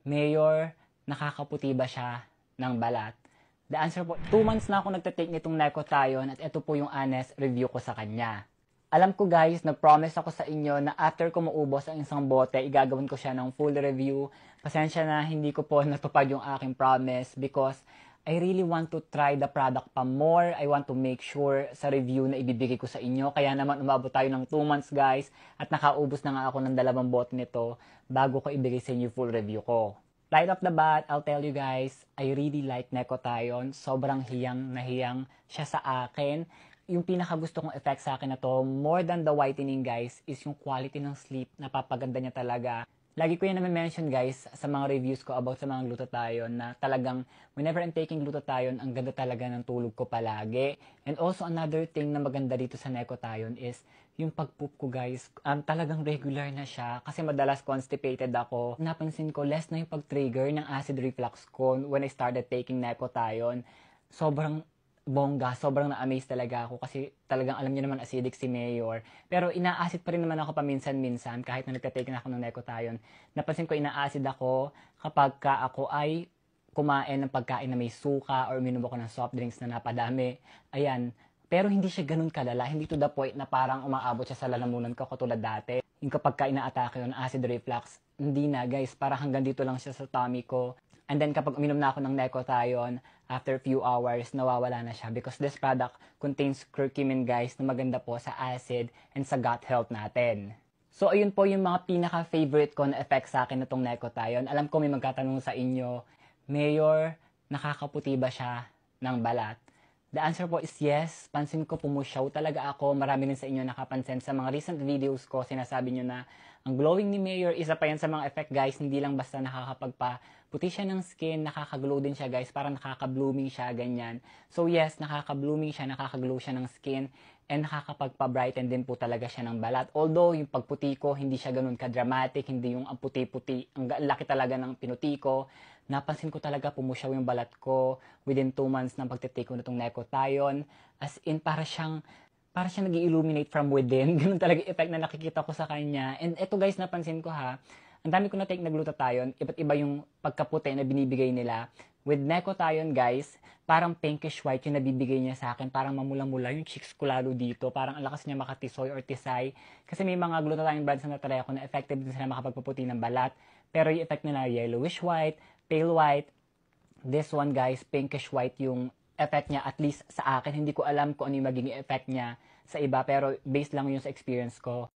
Mayor, nakakaputi ba siya ng balat? The answer po, 2 months na ako nagtatake nitong Necotione at ito po yung honest review ko sa kanya. Alam ko guys, nag-promise ako sa inyo na after ko maubos ang isang bote, igagawin ko siya ng full review. Pasensya na, hindi ko po natupad yung aking promise because I really want to try the product pa more. I want to make sure sa review na ibibigay ko sa inyo. Kaya naman umabot tayo ng 2 months guys at nakaubos na nga ako ng 2 bote nito bago ko ibigay sa inyo full review ko. Right off the bat, I'll tell you guys, I really like Necotione. Sobrang hiyang na hiyang siya sa akin. Yung pinakagusto kong effect sa akin na to, more than the whitening guys, is yung quality ng sleep. Napapaganda niya talaga. Lagi ko yan na-mention guys sa mga reviews ko about sa mga glutathione na talagang whenever I'm taking glutathione, ang ganda talaga ng tulog ko palagi. And also another thing na maganda dito sa Necotione is yung pag-poop ko guys, talagang regular na siya kasi madalas constipated ako. Napansin ko less na yung pag-trigger ng acid reflux ko when I started taking Necotione. Sobrang bongga, sobrang na-amaze talaga ako kasi talagang alam niyo naman acidic si Mayor. Pero ina-acid pa rin naman ako paminsan-minsan kahit na nagtatake na ako ng Necotione. Napansin ko ina-acid ako kapag ka ako ay kumain ng pagkain na may suka or uminom ako ng soft drinks na napadami. Ayan. Pero hindi siya ganun kalala. Hindi to the point na parang umaabot siya sa lalamunan ko katulad dati. Yung kapag ka ina-atake yung acid reflux, hindi na guys. Parang hanggang dito lang siya sa tummy ko. And then kapag uminom na ako ng Necotione, after few hours, nawawala na siya because this product contains curcumin guys na maganda po sa acid and sa gut health natin. So ayun po yung mga pinaka-favorite ko na effect sa akin nitong Necotione. Alam ko may magtatanong sa inyo, Mayor, nakakaputi ba siya ng balat? The answer po is yes. Pansin ko pumusyaw talaga ako. Marami rin sa inyo nakapansin sa mga recent videos ko. Sinasabi nyo na ang glowing ni Mayor, isa pa yan sa mga effect guys. Hindi lang basta nakakapagpa-puti siya ng skin, nakaka-glow din siya guys. Parang nakaka-blooming siya, ganyan. So yes, nakaka-blooming siya, nakaka-glow siya ng skin. And nakakapagpa-brighten din po talaga siya ng balat. Although yung pagputi ko, hindi siya ganun ka-dramatic. Hindi yung ang puti-puti, ang laki talaga ng pinuti ko. Napansin ko talaga pumusyaw yung balat ko within 2 months ng pagtitake ko nitong Necotione. As in, para siyang nag-illuminate from within. Ganun talaga effect na nakikita ko sa kanya. And eto guys, napansin ko ha, ang dami ko na-take na glutathione, iba't iba yung pagkaputi na binibigay nila. With Necotione guys, parang pinkish white yung nabibigay niya sa akin. Parang mamula-mula yung cheeks ko lalo dito. Parang ang lakas niya makatisoy or tisay. Kasi may mga glutathione brands na natry ako na effective din sila makapagpaputi ng balat. Pero yung effect nila yellowish white, pale white. This one guys, pinkish white yung effect niya, at least sa akin. Hindi ko alam kung ano yung magiging effect niya sa iba, pero based lang yun sa experience ko.